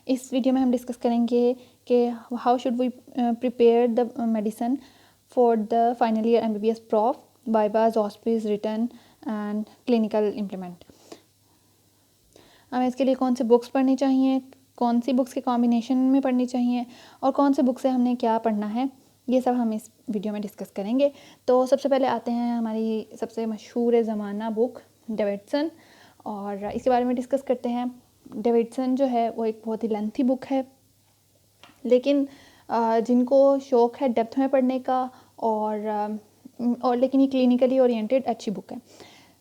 इस वीडियो में हम डिस्कस करेंगे कि how should we prepare the medicine for the final year MBBS prof vivas OSPEs written and clinical implement. हमें इसके लिए कौन से बुक्स पढ़नी चाहिए, कौन सी बुक्स के कॉम्बिनेशन में पढ़नी चाहिए और कौन से बुक से हमने क्या पढ़ना है, ये सब हम इस वीडियो में डिस्कस करेंगे। तो सबसे पहले आते हैं हमारी सबसे मशहूर ज़माना बुक डेविडसन, और इसके बारे में डिस्कस करते हैं। डेविडसन जो है वो एक बहुत ही लेंथी बुक है, लेकिन जिनको शौक़ है डेप्थ में पढ़ने का और लेकिन ये क्लिनिकली ओरिएंटेड अच्छी बुक है।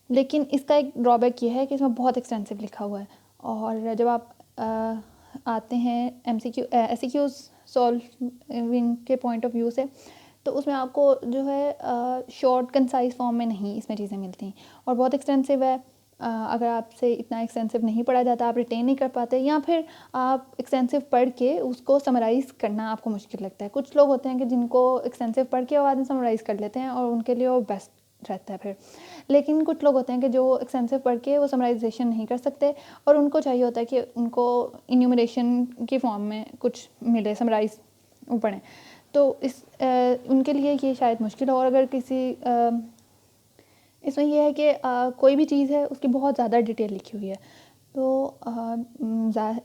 लेकिन इसका एक ड्रॉबैक ये है कि इसमें बहुत एक्सटेंसिव लिखा हुआ है, और जब आप आते हैं SCQs सॉल्विंग के पॉइंट ऑफ व्यू से, तो उसमें आपको जो है शॉर्ट कंसाइज फॉर्म में नहीं इसमें चीज़ें मिलती और बहुत एक्सटेंसिव है। अगर आपसे इतना एक्सटेंसिव नहीं पढ़ा जाता, आप रिटेन नहीं कर पाते, या फिर आप एक्सटेंसिव पढ़ के उसको समराइज़ करना आपको मुश्किल लगता है। कुछ लोग होते हैं कि जिनको एक्सटेंसिव पढ़ के बाद में समराइज़ कर लेते हैं और उनके लिए वो बेस्ट रहता है फिर। लेकिन कुछ लोग होते हैं कि जो एक्सटेंसिव पढ़ के वो समराइजेशन नहीं कर सकते और उनको चाहिए होता है कि उनको इन्यूमरेशन की फॉर्म में कुछ मिले, समराइज पढ़ें। तो उनके लिए ये शायद मुश्किल हो। और अगर किसी इसमें यह है कि कोई भी चीज़ है उसकी बहुत ज़्यादा डिटेल लिखी हुई है, तो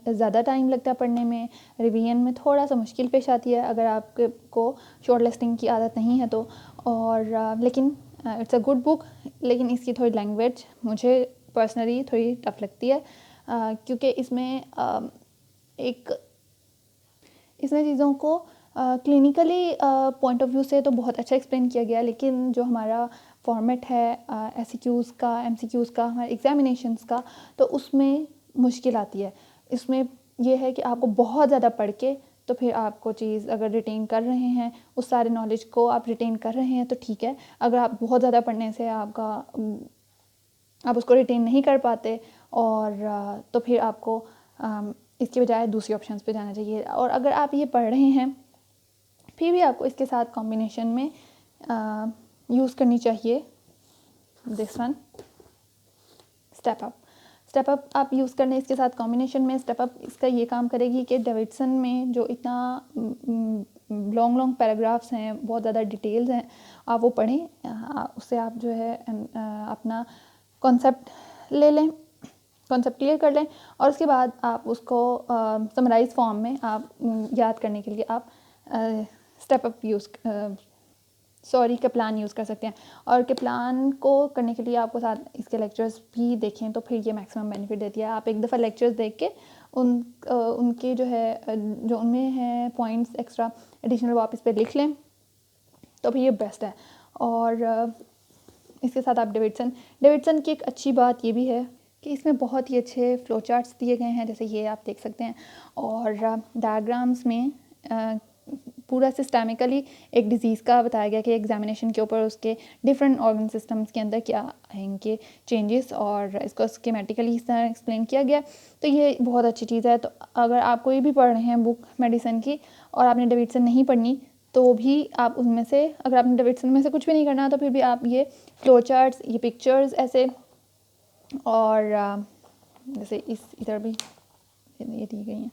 ज़्यादा टाइम लगता है पढ़ने में, रिवीजन में थोड़ा सा मुश्किल पेश आती है अगर आपको शॉर्ट लिस्टिंग की आदत नहीं है तो। और लेकिन इट्स अ गुड बुक, लेकिन इसकी थोड़ी लैंग्वेज मुझे पर्सनली थोड़ी टफ लगती है, क्योंकि इसमें चीज़ों को क्लिनिकली पॉइंट ऑफ व्यू से तो बहुत अच्छा एक्सप्लेन किया गया, लेकिन जो हमारा फॉर्मेट है SCQs का, MCQs का, हमारे एग्जामिनेशंस का, तो उसमें मुश्किल आती है। इसमें यह है कि आपको बहुत ज़्यादा पढ़ के तो फिर आपको चीज़ अगर रिटेन कर रहे हैं, उस सारे नॉलेज को आप रिटेन कर रहे हैं तो ठीक है। अगर आप बहुत ज़्यादा पढ़ने से आप उसको रिटेन नहीं कर पाते, और तो फिर आपको इसके बजाय दूसरी ऑप्शंस पे जाना चाहिए। और अगर आप ये पढ़ रहे हैं फिर भी आपको इसके साथ कॉम्बिनेशन में यूज़ करनी चाहिए दिस वन, स्टेप अप आप यूज़ करने इसके साथ कॉम्बिनेशन में। स्टेप अप इसका ये काम करेगी कि डेविडसन में जो इतना लॉन्ग पैराग्राफ्स हैं, बहुत ज़्यादा डिटेल्स हैं, आप वो पढ़ें, उससे आप जो है अपना कॉन्सेप्ट ले लें, कॉन्सेप्ट क्लियर कर लें, और उसके बाद आप उसको समराइज फॉर्म में आप याद करने के लिए आप स्टेप अप कैप्लान यूज़ कर सकते हैं। और कैप्लान को करने के लिए आपको साथ इसके लेक्चर्स भी देखें तो फिर ये मैक्सिमम बेनिफिट देती है। आप एक दफ़ा लेक्चर्स देख के उनके जो है जो उनमें है पॉइंट्स एक्स्ट्रा एडिशनल वापस पे लिख लें तो फिर ये बेस्ट है। और इसके साथ आप डेविडसन की एक अच्छी बात ये भी है कि इसमें बहुत ही अच्छे फ्लो चार्ट्स दिए गए हैं, जैसे ये आप देख सकते हैं, और डायग्राम्स में पूरा सिस्टमिकली एक डिज़ीज़ का बताया गया कि एग्जामिनेशन के ऊपर उसके डिफरेंट ऑर्गन सिस्टम्स के अंदर क्या आएंगे चेंजेस, और इसको स्कीमेटिकली इस तरह एक्सप्लेन किया गया। तो ये बहुत अच्छी चीज़ है। तो अगर आप कोई भी पढ़ रहे हैं बुक मेडिसिन की और आपने डेविडसन नहीं पढ़नी, तो भी आप उनमें से, अगर आपने डेविडसन में से कुछ भी नहीं करना तो फिर भी आप ये फ्लो चार्ट्स, ये पिक्चर्स ऐसे, और जैसे इधर भी ये दी गई हैं,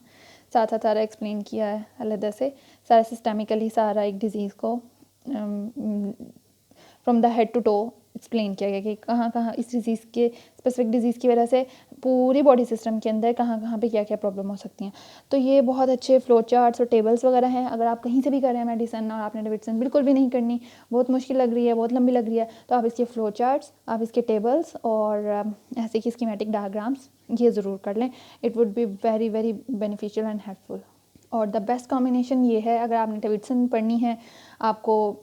साथ साथ सारा एक्सप्लेन किया है अलग से, सारा सिस्टमिकली सारा एक डिज़ीज़ को from the head to toe explain किया गया कि कहाँ कहाँ इस डिज़ीज़ के स्पेसिफिक डिज़ीज़ की वजह से पूरी बॉडी सिस्टम के अंदर कहाँ कहाँ पे क्या क्या प्रॉब्लम हो सकती हैं। तो ये बहुत अच्छे फ्लो चार्ट्स और टेबल्स वगैरह हैं। अगर आप कहीं से भी कर रहे हैं मेडिसिन और आपने डेविडसन बिल्कुल भी नहीं करनी, बहुत मुश्किल लग रही है, बहुत लंबी लग रही है, तो आप इसके फ्लो चार्ट्स, आप इसके टेबल्स और ऐसे की स्कीमेटिक डायग्राम्स ये ज़रूर कर लें। It would be very very beneficial and helpful. और द बेस्ट कॉम्बिनेशन ये है, अगर आपने डेविडसन पढ़नी है, आपको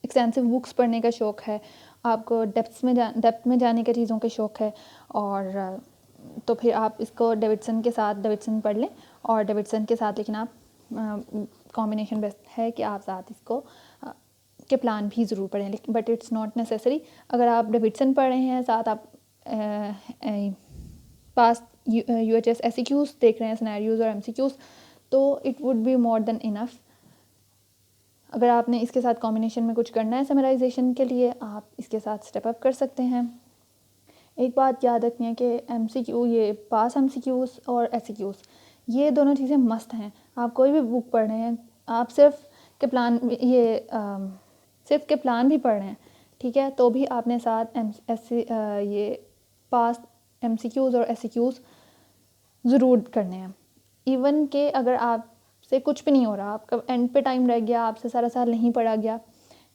एक्सटेंसिव बुक्स पढ़ने का शौक़ है, आपको डेप्थ में जाने के चीज़ों के शौक़ है, और तो फिर आप इसको डेविडसन के साथ डेविडसन पढ़ लें। और डेविडसन के साथ लेकिन आप कॉम्बिनेशन बेस्ट है कि आप साथ इसको के प्लान भी ज़रूर पढ़ें, लेकिन बट इट्स नॉट नेसेसरी। अगर आप डेविडसन पढ़ रहे हैं, साथ आप पास्ट UHS SCQs देख रहे हैं, सिनेरियोज और MCQs, तो it would be more than enough. अगर आपने इसके साथ कॉम्बिनेशन में कुछ करना है समराइजेशन के लिए, आप इसके साथ स्टेप अप कर सकते हैं। एक बात याद रखनी है कि MCQ, ये पास MCQs और SCQs, ये दोनों चीज़ें मस्त हैं। आप कोई भी बुक पढ़ रहे हैं, आप सिर्फ के प्लान भी पढ़ रहे हैं, ठीक है, तो भी आपने साथ ये पास MCQs और SCQs ज़रूर करने हैं। इवन के अगर आपसे कुछ भी नहीं हो रहा, आपका एंड पे टाइम रह गया, आपसे सारा साल नहीं पढ़ा गया,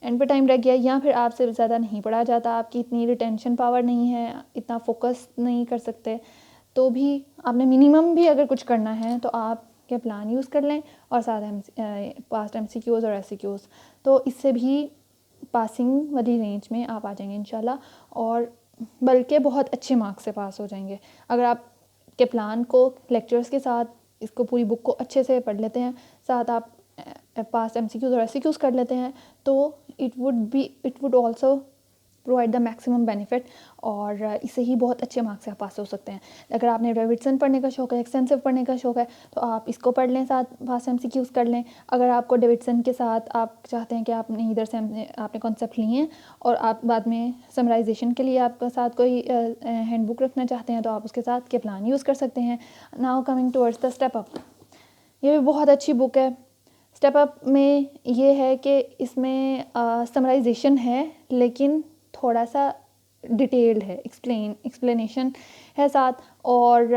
एंड पे टाइम रह गया, या फिर आपसे ज़्यादा नहीं पढ़ा जाता, आपकी इतनी रिटेंशन पावर नहीं है, इतना फोकस नहीं कर सकते, तो भी आपने मिनिमम भी अगर कुछ करना है तो आप के प्लान यूज़ कर लें और साथ पास्ट MCQs और SCQs, तो इससे भी पासिंग वाली रेंज में आप आ जाएंगे इंशाल्लाह, और बल्कि बहुत अच्छे मार्क्स से पास हो जाएंगे। अगर आप के प्लान को लेक्चर्स के साथ इसको पूरी बुक को अच्छे से पढ़ लेते हैं, साथ आप पास MCQs और SCQs कर लेते हैं, तो it would also provide the maximum benefit, और इससे ही बहुत अच्छे मार्क्स से आप पास हो सकते हैं। अगर आपने डेविडसन पढ़ने का शौक़ है, एक्सटेंसिव पढ़ने का शौक़ है, तो आप इसको पढ़ लें, साथ पास MCQs कर लें। अगर आपको डेविडसन के साथ आप चाहते हैं कि आपने इधर से आपने कॉन्सेप्ट लिए हैं और आप बाद में समराइजेशन के लिए आपके साथ कोई हैंड बुक रखना चाहते हैं, तो आप उसके साथ के प्लान यूज़ कर सकते हैं। Now coming towards the step up, ये भी बहुत अच्छी बुक है। स्टेप अप में ये है कि इसमें समराइजेशन है, लेकिन थोड़ा सा डिटेल्ड है, एक्सप्लेनेशन है साथ, और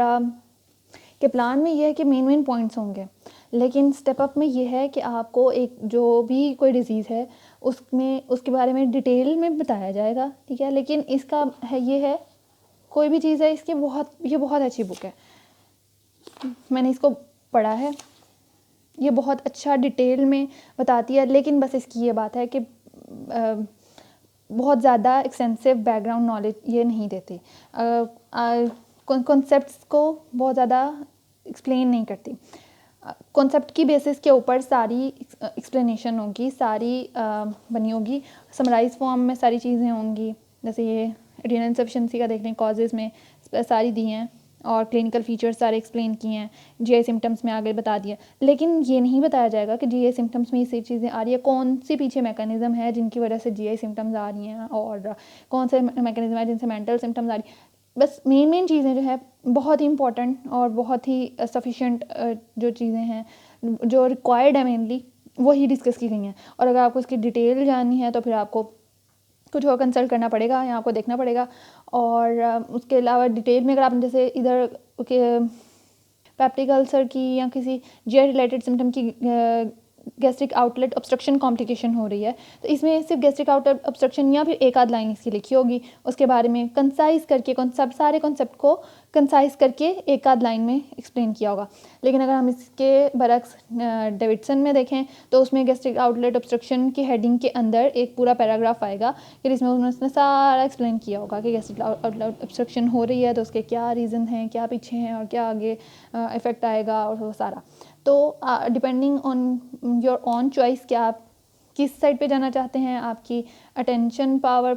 के प्लान में ये है कि मेन पॉइंट्स होंगे, लेकिन स्टेप अप में ये है कि आपको एक जो भी कोई डिज़ीज़ है उसके बारे में डिटेल में बताया जाएगा, ठीक है। लेकिन इसका है ये है, कोई भी चीज़ है इसकी ये बहुत अच्छी बुक है, मैंने इसको पढ़ा है, ये बहुत अच्छा डिटेल में बताती है। लेकिन बस इसकी ये बात है कि बहुत ज़्यादा एक्सटेंसिव बैकग्राउंड नॉलेज ये नहीं देती, कॉन्सेप्ट्स को बहुत ज़्यादा एक्सप्लेन नहीं करती। कॉन्सेप्ट की बेसिस के ऊपर सारी एक्सप्लेनेशन होगी, सारी बनी होगी, समराइज फॉर्म में सारी चीज़ें होंगी। जैसे ये एड्रेनल इनसफिशिएंसी का देख लें, कॉजेज़ में सारी दी हैं, और क्लिनिकल फीचर्स सारे एक्सप्लेन किए हैं, GI सिम्टम्स में आगे बता दिया। लेकिन ये नहीं बताया जाएगा कि GI सिम्टम्स में ये चीज़ें आ रही है, कौन सी पीछे मैकेनिज़्म है जिनकी वजह से GI सिम्टम्स आ रही हैं, और कौन से मैकेनिज़्म है जिनसे मेंटल सिम्टम्स आ रही हैं। बस मेन चीज़ें जो है बहुत ही इंपॉर्टेंट और बहुत ही सफिशेंट जो चीज़ें हैं जो रिक्वायर्ड है मेनली, वही डिस्कस की गई हैं। और अगर आपको इसकी डिटेल जाननी है तो फिर आपको कुछ और कंसल्ट करना पड़ेगा या आपको देखना पड़ेगा। और उसके अलावा डिटेल में अगर आपने जैसे इधर के पेप्टिक अल्सर की या किसी GI रिलेटेड सिम्टम की गैस्ट्रिक आउटलेट ऑब्स्ट्रक्शन कॉम्प्लिकेशन हो रही है, तो इसमें सिर्फ गैस्ट्रिक आउटलेट ऑब्स्ट्रक्शन या फिर एक आध लाइन इसकी लिखी होगी, उसके बारे में कंसाइज करके सारे कॉन्सेप्ट को कंसाइज करके एक आध लाइन में एक्सप्लेन किया होगा। लेकिन अगर हम इसके बरक्स डेविडसन में देखें तो उसमें गैस्ट्रिक आउटलेट ऑब्स्ट्रक्शन की हेडिंग के अंदर एक पूरा पैराग्राफ आएगा कि जिसमें उन्होंने सारा एक्सप्लेन किया होगा कि गैस्ट्रिक आउटलेट ऑब्स्ट्रक्शन हो रही है तो उसके क्या रीज़न हैं, क्या पीछे हैं और क्या आगे इफ़ेक्ट आएगा, और वो सारा। तो depending on your on choice कि आप किस साइड पे जाना चाहते हैं, आपकी अटेंशन पावर,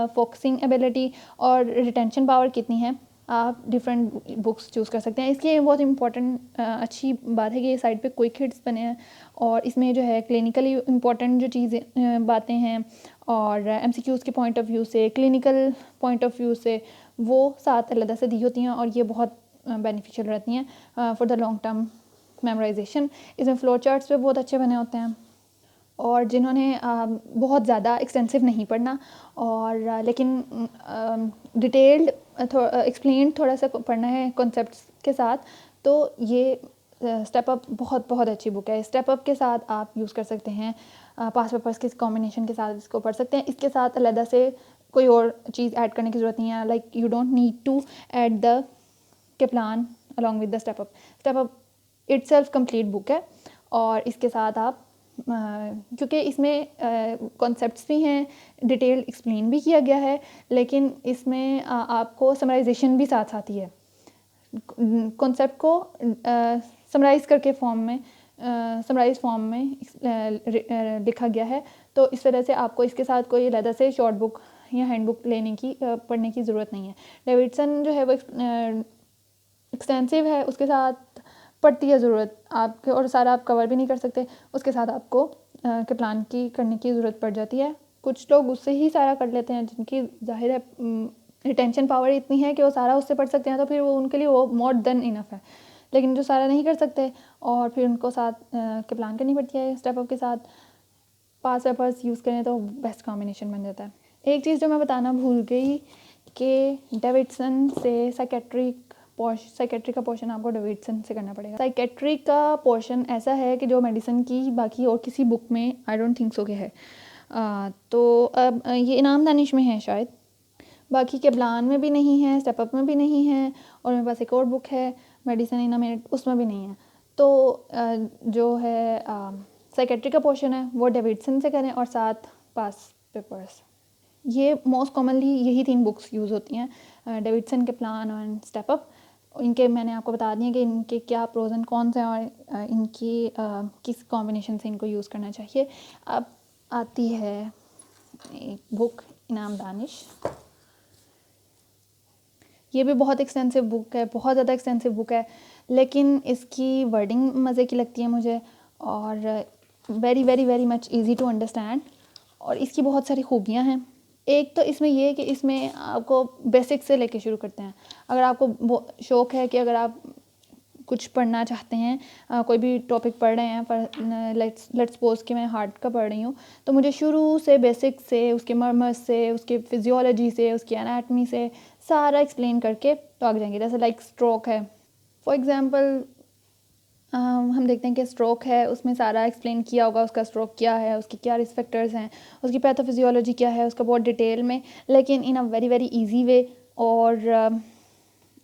फोकसिंग एबिलिटी और रिटेंशन पावर कितनी है, आप डिफरेंट बुक्स चूज़ कर सकते हैं। इसकी बहुत इंपॉर्टेंट अच्छी बात है कि ये साइड पे क्विक हिट्स बने हैं, और इसमें जो है क्लिनिकली इंपॉर्टेंट जो चीज़ें बातें हैं और MCQs के पॉइंट ऑफ व्यू से, क्लिनिकल पॉइंट ऑफ व्यू से, वो साथ अलग से दी होती हैं, और ये बहुत बेनिफिशियल रहती हैं for the long term memorisation. इसमें फ्लो चार्ट्स पे बहुत अच्छे बने होते हैं, और जिन्होंने बहुत ज़्यादा एक्सटेंसिव नहीं पढ़ना और लेकिन डिटेल्ड एक्सप्लेन थोड़ा सा पढ़ना है कॉन्सेप्ट्स के साथ, तो ये स्टेप अप बहुत अच्छी बुक है। स्टेप अप के साथ आप यूज़ कर सकते हैं, पास पेपर्स के कॉम्बिनेशन के साथ इसको पढ़ सकते हैं। इसके साथ अलग से कोई और चीज़ ऐड करने की ज़रूरत नहीं है, like you don't need to add the K plan along with the step up. Step up itself complete book है, और इसके साथ आप क्योंकि इसमें कॉन्सेप्ट्स भी हैं, डिटेल्ड एक्सप्लेन भी किया गया है, लेकिन इसमें आपको समराइजेशन भी साथ साथ ही है। कॉन्सेप्ट को समराइज़ करके समराइज फॉर्म में लिखा गया है, तो इस वजह से आपको इसके साथ कोई अलग से शॉर्ट बुक या हैंड बुक पढ़ने की ज़रूरत नहीं है। डेविडसन जो है वो एक्सटेंसिव है, उसके साथ पड़ती है ज़रूरत आपके, और सारा आप कवर भी नहीं कर सकते, उसके साथ आपको के प्लान की करने की ज़रूरत पड़ जाती है। कुछ लोग उससे ही सारा कर लेते हैं जिनकी जाहिर है रिटेंशन पावर इतनी है कि वो सारा उससे पढ़ सकते हैं, तो फिर वो उनके लिए वो मोर देन इनफ है। लेकिन जो सारा नहीं कर सकते और फिर उनको साथ के प्लान करनी पड़ती है स्टेप अप के साथ, पास पेपर्स यूज़ करें तो बेस्ट कॉम्बिनेशन बन जाता है। एक चीज़ जो मैं बताना भूल गई कि डेविडसन से साइकेट्री का पोर्शन आपको डेविडसन से करना पड़ेगा। साइकेट्री का पोर्शन ऐसा है कि जो मेडिसिन की बाकी और किसी बुक में आई डोंट थिंक सो के है। तो अब ये इनाम दानिश में है शायद, बाकी के ब्लान में भी नहीं है, स्टेप अप में भी नहीं है, और मेरे पास एक और बुक है मेडिसिन इन अ मिनट, उसमें भी नहीं है। तो जो है साइकेट्री का पोर्शन है वो डेविडसन से करें और साथ पास पेपर्स। ये मोस्ट कॉमनली यही 3 बुक्स यूज़ होती हैं, डेविडसन के प्लान और स्टेप अप। इनके मैंने आपको बता दिया कि इनके क्या प्रोज एंड कॉन्स हैं और इनकी किस कॉम्बिनेशन से इनको यूज़ करना चाहिए। अब आती है एक बुक इनाम दानिश। ये भी बहुत एक्सटेंसिव बुक है, बहुत ज़्यादा एक्सटेंसिव बुक है, लेकिन इसकी वर्डिंग मज़े की लगती है मुझे और very very very much easy to understand, और इसकी बहुत सारी खूबियाँ हैं। एक तो इसमें ये है कि इसमें आपको बेसिक से लेके शुरू करते हैं। अगर आपको शौक़ है कि अगर आप कुछ पढ़ना चाहते हैं, कोई भी टॉपिक पढ़ रहे हैं, पर लेट्स सपोज कि मैं हार्ट का पढ़ रही हूँ, तो मुझे शुरू से बेसिक से, उसके मर्मर से, उसके फिजियोलॉजी से, उसकी एनाटमी से सारा एक्सप्लेन करके तो आगे जाएंगे। जैसे लाइक स्ट्रोक है फॉर एग्जांपल, हम देखते हैं कि स्ट्रोक है, उसमें सारा एक्सप्लेन किया होगा उसका स्ट्रोक क्या है, उसके क्या रिस्क फैक्टर्स हैं, उसकी पैथोफिजियोलॉजी क्या है, उसका बहुत डिटेल में, लेकिन in a very very easy way और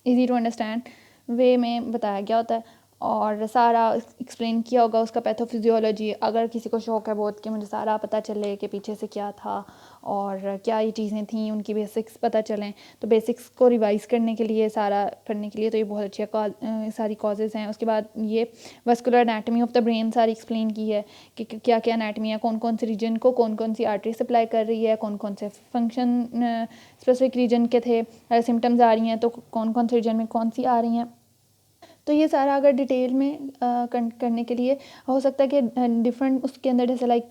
इजी टू अंडरस्टैंड वे में बताया गया होता है, और सारा एक्सप्लेन किया होगा उसका पैथोफिजियोलॉजी। अगर किसी को शौक़ है बहुत कि मुझे सारा पता चले कि पीछे से क्या था और क्या ये चीज़ें थी, उनकी बेसिक्स पता चलें, तो बेसिक्स को रिवाइज करने के लिए, सारा पढ़ने के लिए, तो ये बहुत अच्छी सारी कॉजेज़ हैं। उसके बाद ये vascular anatomy of the brain सारी एक्सप्लेन की है कि क्या क्या एनाटमी है, कौन कौन से रीजन को कौन कौन सी आर्टरी सप्लाई कर रही है, कौन कौन से फंक्शन स्पेसिफिक रीजन के थे, सिम्टम्स आ रही हैं तो कौन कौन से रीजन में कौन सी आ रही हैं। तो ये सारा अगर डिटेल में करने के लिए हो सकता है कि डिफरेंट उसके अंदर, जैसे लाइक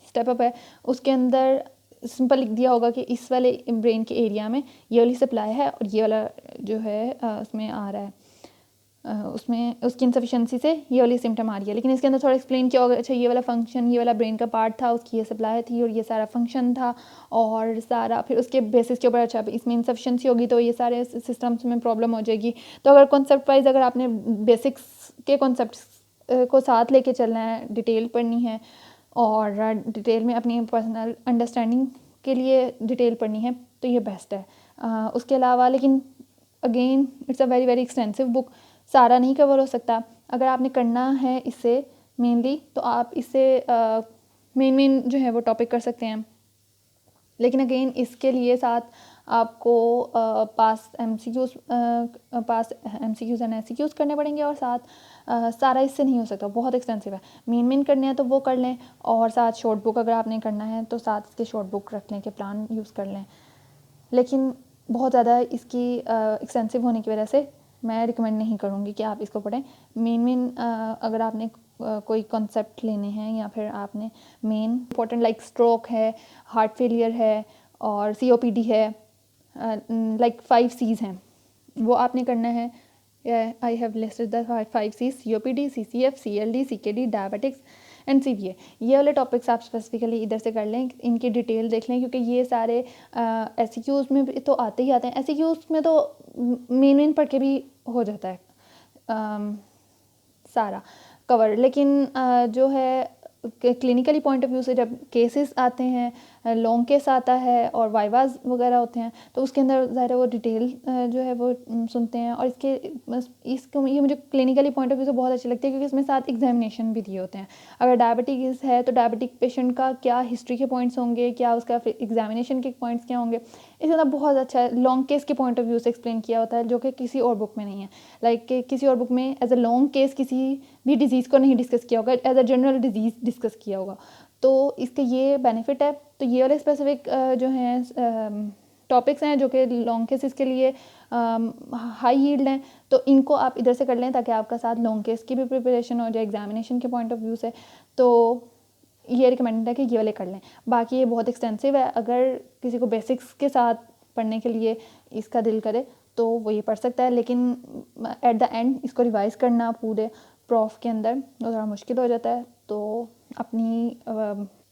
स्टेप अप है, उसके अंदर सिंपल लिख दिया होगा कि इस वाले ब्रेन के एरिया में ये वाली सप्लाई है और ये वाला जो है उसमें आ रहा है, उसमें उसकी इनसफिशेंसी से ये वाली सिम्टम आ रही है। लेकिन इसके अंदर थोड़ा एक्सप्लेन किया होगा, अच्छा ये वाला फंक्शन, ये वाला ब्रेन का पार्ट था, उसकी ये सप्लाई थी और ये सारा फंक्शन था, और सारा फिर उसके बेसिस के ऊपर अच्छा इसमें इनसफिशेंसी होगी तो ये सारे सिस्टम्स में प्रॉब्लम हो जाएगी। तो अगर कॉन्सेप्ट वाइज अगर आपने बेसिक्स के कॉन्सेप्ट को साथ लेके चलना है, डिटेल पढ़नी है और डिटेल में अपनी पर्सनल अंडरस्टैंडिंग के लिए डिटेल पढ़नी है, तो ये बेस्ट है। उसके अलावा लेकिन again it's a very very extensive book, सारा नहीं कवर हो सकता। अगर आपने करना है इससे मेनली, तो आप इससे मेन जो है वो टॉपिक कर सकते हैं, लेकिन अगेन इसके लिए साथ आपको पास एमसीक्यूज़ एंड एससीक्यूज़ करने पड़ेंगे, और साथ सारा इससे नहीं हो सकता, बहुत एक्सटेंसिव है। मेन करने हैं तो वो कर लें, और साथ शॉर्ट बुक अगर आपने करना है तो साथ इसके शॉर्ट बुक रख लें कि प्लान यूज़ कर लें। लेकिन बहुत ज़्यादा इसकी एक्सटेंसिव होने की वजह से मैं रिकमेंड नहीं करूँगी कि आप इसको पढ़ें। मेन अगर आपने कोई कॉन्सेप्ट लेने हैं, या फिर आपने मेन इंपॉर्टेंट लाइक स्ट्रोक है, हार्ट फेलियर है और COPD है, लाइक 5 C's हैं, वो आपने करना है। I have listed the 5 C's: COPD, CCF, CLD, CKD, diabetics and CVA। ये वाले टॉपिक्स आप स्पेसिफिकली इधर से कर लें, इनकी डिटेल देख लें, क्योंकि ये सारे SCQs में भी तो आते ही आते हैं। SCQs में तो मेन पढ़ के भी हो जाता है सारा कवर, लेकिन जो है क्लिनिकली पॉइंट ऑफ व्यू से जब केसेस आते हैं, लॉन्ग केस आता है और वाइवाज वगैरह होते हैं, तो उसके अंदर ज़ाहिर है वो डिटेल जो है वो सुनते हैं। और इसको ये मुझे क्लिनिकली पॉइंट ऑफ व्यू से बहुत अच्छी लगती है, क्योंकि इसमें साथ एग्जामिनेशन भी दिए होते हैं। अगर डायबिटीज़ है तो डायबिटिक पेशेंट का क्या हिस्ट्री के पॉइंट्स होंगे, क्या उसका एग्जामिनेशन के पॉइंट्स क्या होंगे, इसके अंदर बहुत अच्छा लॉन्ग केस के पॉइंट ऑफ व्यू से एक्सप्लेन किया होता है, जो कि किसी और बुक में नहीं है। लाइक किसी और बुक में एज अ लॉन्ग केस किसी भी डिज़ीज़ को नहीं डिस्कस किया होगा, as a general disease discuss किया होगा। तो इसके ये बेनिफिट है। तो ये वाले स्पेसिफिक जो हैं टॉपिक्स हैं जो कि लॉन्ग केसेस के लिए हाई यील्ड हैं, तो इनको आप इधर से कर लें ताकि आपका साथ लॉन्ग केस की भी प्रिपरेशन हो जाए एग्जामिनेशन के पॉइंट ऑफ व्यू से। तो ये रिकमेंडेड है कि ये वाले कर लें। बाकी ये बहुत एक्सटेंसिव है, अगर किसी को बेसिक्स के साथ पढ़ने के लिए इसका दिल करे तो वो ये पढ़ सकता है, लेकिन एट द एंड इसको रिवाइज करना पूरे प्रॉफ के अंदर वो थोड़ा मुश्किल हो जाता है। तो अपनी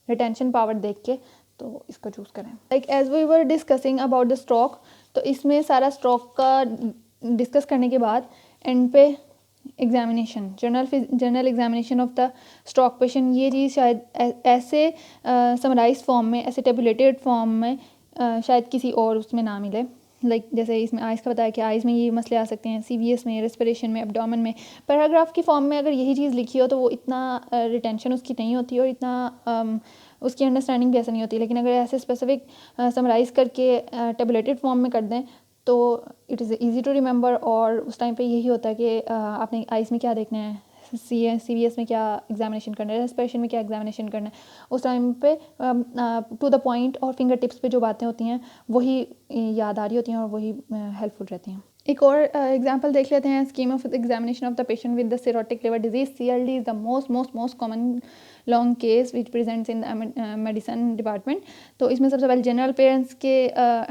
रिटेंशन पावर देख के तो इसको चूज़ करें। Like as we were discussing about the stroke, तो इसमें सारा स्ट्रोक का डिस्कस करने के बाद एंड पे examination, general examination of the stroke patient, ये चीज़ शायद ऐसे समराइज फॉर्म में, ऐसे टेबुलेटेड फॉर्म में शायद किसी और उसमें ना मिले। लाइक जैसे इसमें आइज़ का बताया कि आइज़ में ये मसले आ सकते हैं, CVS में, रेस्पिरेशन में, एब्डोमेन में। पैराग्राफ की फॉर्म में अगर यही चीज़ लिखी हो तो वो इतना रिटेंशन उसकी नहीं होती और इतना उसकी अंडरस्टैंडिंग भी ऐसा नहीं होती। लेकिन अगर ऐसे स्पेसिफिक समराइज़ करके टेबुलेटेड फॉर्म में कर दें तो it is easy to remember. और उस टाइम पे यही होता है कि आपने आइज़ में क्या देखना है, CVS में क्या एग्जामिनेशन करना है, रेस्पिरेशन में क्या एग्जामिनेशन करना है, उस टाइम पे टू द पॉइंट और फिंगर टिप्स पे जो बातें होती हैं वही याद आ रही होती हैं और वही हेल्पफुल रहती हैं। एक और एग्जांपल देख लेते हैं। Scheme of examination of the patient with the cirrhotic liver disease, CLD is the most common long case which presents in medicine department. तो इसमें सबसे पहले जनरल पेरेंट्स के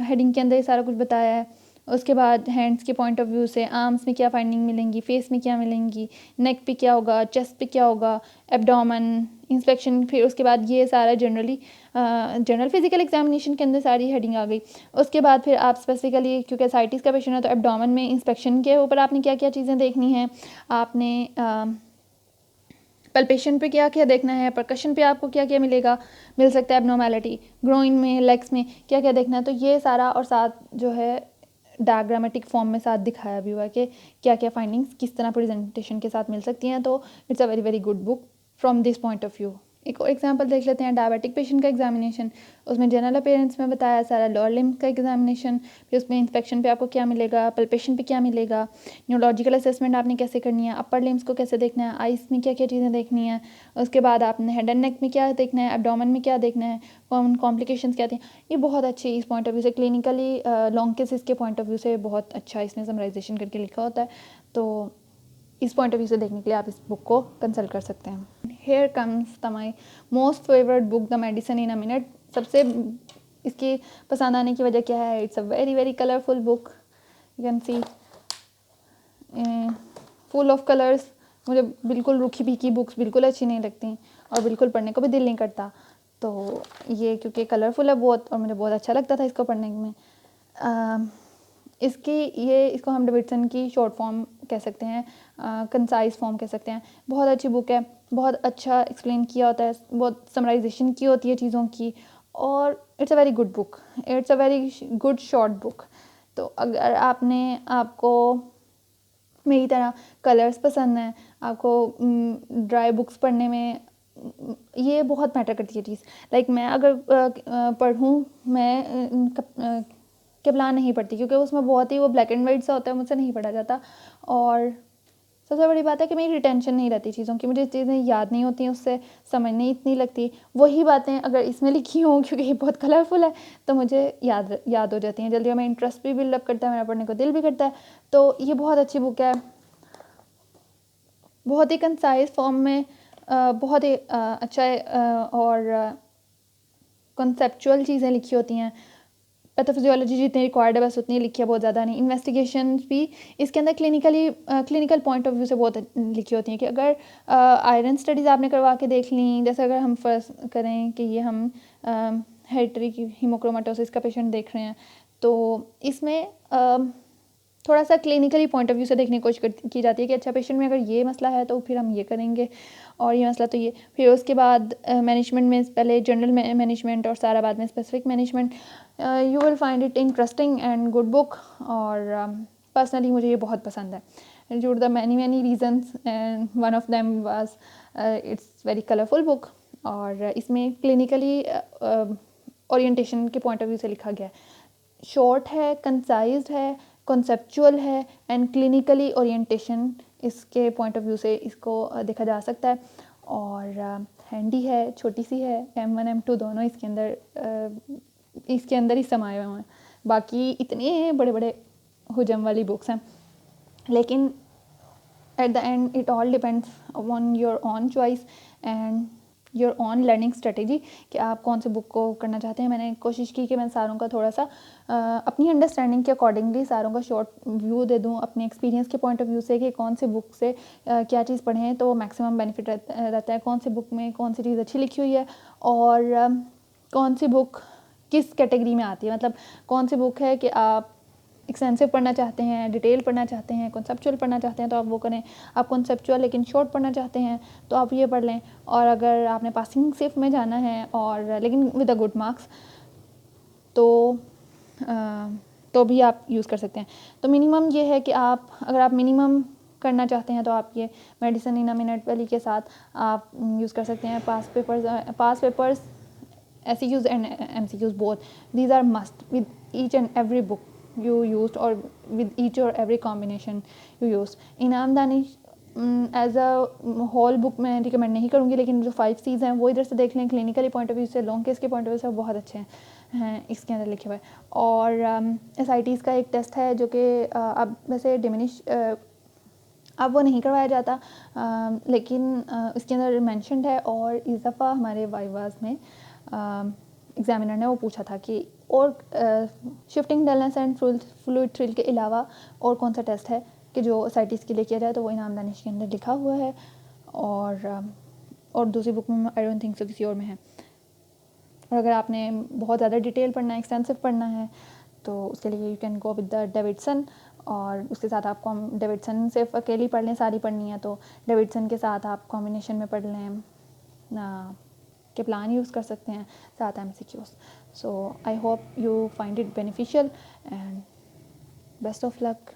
हेडिंग के अंदर सारा कुछ बताया है। उसके बाद हैंड्स के पॉइंट ऑफ व्यू से आर्म्स में क्या फाइंडिंग मिलेंगी, फेस में क्या मिलेंगी, नेक पे क्या होगा, चेस्ट पे क्या होगा, एब्डोमेन इंस्पेक्शन। फिर उसके बाद ये सारा जनरल फिजिकल एग्जामिनेशन के अंदर सारी हेडिंग आ गई। उसके बाद फिर आप स्पेसिफिकली, क्योंकि साइटिस का पेशेंट है तो एब्डोमेन में इंस्पेक्शन के ऊपर आपने क्या क्या चीज़ें देखनी हैं, आपने पल्पेशन पे क्या क्या देखना है, परकशन पे आपको क्या क्या मिल सकता है एब्नॉर्मैलिटी, ग्रोइन में, लेग्स में क्या क्या देखना है। तो ये सारा और साथ जो है डायग्रामेटिक फॉर्म में साथ दिखाया भी हुआ है कि क्या क्या फाइंडिंग्स किस तरह प्रेजेंटेशन के साथ मिल सकती हैं। तो it's a very very good book from this point of view. एक और एग्जांपल देख लेते हैं, डायबिटिक पेशेंट का एग्जामिनेशन। उसमें जनरल अपीयरेंस में बताया सारा, लोअर लिम्ब का एग्जामिनेशन, फिर उसमें इंस्पेक्शन पे आपको क्या मिलेगा, पल्पेशन पे क्या मिलेगा, न्यूरोलॉजिकल असेसमेंट आपने कैसे करनी है, अपर लिम्स को कैसे देखना है, आइस में क्या क्या चीज़ें देखनी है, उसके बाद आपने हेड एंड नेक में क्या देखना है, एब्डोमेन में क्या देखना है, कॉम्प्लिकेशंस क्या थी। ये बहुत अच्छी इस पॉइंट ऑफ व्यू से, क्लिनिकली लॉन्ग केसेस के पॉइंट ऑफ व्यू से बहुत अच्छा इसमें समराइजेशन करके लिखा होता है। तो इस पॉइंट ऑफ व्यू से देखने के लिए आप इस बुक को कंसल्ट कर सकते हैं। Here comes the my most favourite book, the medicine in a minute. सबसे इसकी पसंद आने की वजह क्या है, it's a very very colourful book, you can see full of colours. मुझे बिल्कुल रूखी फीकी बुक्स बिल्कुल अच्छी नहीं लगती और बिल्कुल पढ़ने को भी दिल नहीं करता। तो ये क्योंकि कलरफुल है बहुत और मुझे बहुत अच्छा लगता था इसको पढ़ने में। इसको हम डेविडसन की शॉर्ट फॉर्म कह सकते हैं, कंसाइज फॉर्म कह सकते हैं। बहुत अच्छी बुक है, बहुत अच्छा एक्सप्लेन किया होता है, बहुत समराइजेशन की होती है चीज़ों की, और it's a very good book, it's a very good short book. तो अगर आपको मेरी तरह कलर्स पसंद हैं, आपको ड्राई बुक्स पढ़ने में ये बहुत मैटर करती है चीज़। लाइक मैं अगर पढ़ूँ, मैं केवलान नहीं पढ़ती क्योंकि उसमें बहुत ही वो ब्लैक एंड वाइट सा होता है, मुझसे नहीं पढ़ा जाता। और सबसे बड़ी बात है कि मेरी रिटेंशन नहीं रहती चीज़ों की, मुझे चीज़ें याद नहीं होती, उससे समझ नहीं इतनी लगती। वही बातें अगर इसमें लिखी हों, क्योंकि ये बहुत कलरफुल है, तो मुझे याद हो जाती हैं जल्दी, और मैं इंटरेस्ट भी बिल्डअप करता है, मेरा पढ़ने को दिल भी करता है। तो ये बहुत अच्छी बुक है, बहुत ही कंसाइज फॉर्म में, बहुत ही अच्छा है, और कॉन्सेप्चुअल चीज़ें लिखी होती हैं। पैथोफिजियोलॉजी जितनी रिक्वायर्ड है बस उतनी लिखी है, बहुत ज़्यादा नहीं। इन्वेस्टिगेशन भी इसके अंदर क्लिनिकल पॉइंट ऑफ व्यू से बहुत लिखी होती हैं कि अगर आयरन स्टडीज़ आपने करवा के देख ली, जैसे अगर हम फर्स्ट करें कि ये हम हेरिडिटरी की हीमोक्रोमेटोसिस का पेशेंट देख रहे हैं, तो इसमें थोड़ा सा क्लिनिकली पॉइंट ऑफ व्यू से देखने की कोशिश की जाती है कि अच्छा पेशेंट में अगर ये मसला है तो फिर हम ये करेंगे, और ये मसला तो ये। फिर उसके बाद मैनेजमेंट में पहले जनरल मैनेजमेंट और सारा बाद में specific management. You will find it interesting and good book, और पर्सनली मुझे ये बहुत पसंद है due to the many reasons, and one of them was its very colourful book. और इसमें क्लिनिकली ओरिएंटेशन के पॉइंट ऑफ व्यू से लिखा गया है, शॉर्ट है, कंसाइज है, कॉन्सेप्चुअल है, एंड क्लिनिकली ओरिएंटेशन इसके पॉइंट ऑफ व्यू से इसको देखा जा सकता है। और हैंडी है, छोटी सी है, M1 M2 दोनों इसके अंदर ही समाये हुए हैं। बाकी इतने बड़े बड़े हुजम वाली बुक्स हैं, लेकिन at the end it all depends on your own choice and your on learning strategy कि आप कौन से बुक को करना चाहते हैं। मैंने कोशिश की कि मैं सारों का थोड़ा सा अपनी अंडरस्टैंडिंग के अकॉर्डिंगली सारों का शॉर्ट व्यू दे दूँ अपने एक्सपीरियंस के पॉइंट ऑफ व्यू से कि कौन से बुक से क्या चीज़ पढ़ें तो मैक्सिमम बेनिफिट रहता है, कौन से बुक में कौन सी चीज़ अच्छी लिखी हुई है और कौन सी बुक किस कैटेगरी में आती है। मतलब कौन सी बुक है कि आप एक्सटेंसिव पढ़ना चाहते हैं, डिटेल पढ़ना चाहते हैं, कॉन्सेप्चुअल पढ़ना चाहते हैं तो आप वो करें। आप कॉन्सेप्चुअल लेकिन शॉर्ट पढ़ना चाहते हैं तो आप ये पढ़ लें। और अगर आपने पासिंग सिर्फ में जाना है और लेकिन विद अ गुड मार्क्स तो भी आप यूज़ कर सकते हैं। तो मिनिमम ये है कि आप अगर आप मिनिमम करना चाहते हैं तो आप ये मेडिसिन इन अ मिनट वाली के साथ आप यूज़ कर सकते हैं। पास papers SEQs and MCQs both, these are must with each and every book you used or with each or every combination you used. इनाम दानिश एज अ होल बुक मैं रिकमेंड नहीं करूँगी, लेकिन जो 5 C's हैं वो इधर से देख लें। क्लिनिकली पॉइंट ऑफ व्यू से, लॉन्ग केस के पॉइंट ऑफ व्यू से बहुत अच्छे हैं इसके अंदर लिखे हुए। और SITs का एक टेस्ट है जो कि अब वैसे डिमिनिश अब वो नहीं करवाया जाता लेकिन इसके अंदर मेंशन्ड है। और इस दफ़ा हमारे वाइवास में एग्जामिनर ने वो पूछा था कि और shifting dullness and fluid thrill के अलावा और कौन सा टेस्ट है कि जो SITs के लिए किया जाए, तो वो इनाम दानिश के अंदर लिखा हुआ है। और दूसरी बुक में आई डोंट थिंक सो किसी और में है। और अगर आपने बहुत ज़्यादा डिटेल पढ़ना है, एक्सटेंसिव पढ़ना है तो उसके लिए you can go with the Davidson. और उसके साथ आप डेविडसन सिर्फ अकेली पढ़ लें, सारी पढ़नी है तो डेविडसन के साथ आप कॉम्बिनेशन में पढ़ लें के प्लान यूज़ कर सकते हैं, साथ MCQs। So I hope you find it beneficial and best of luck.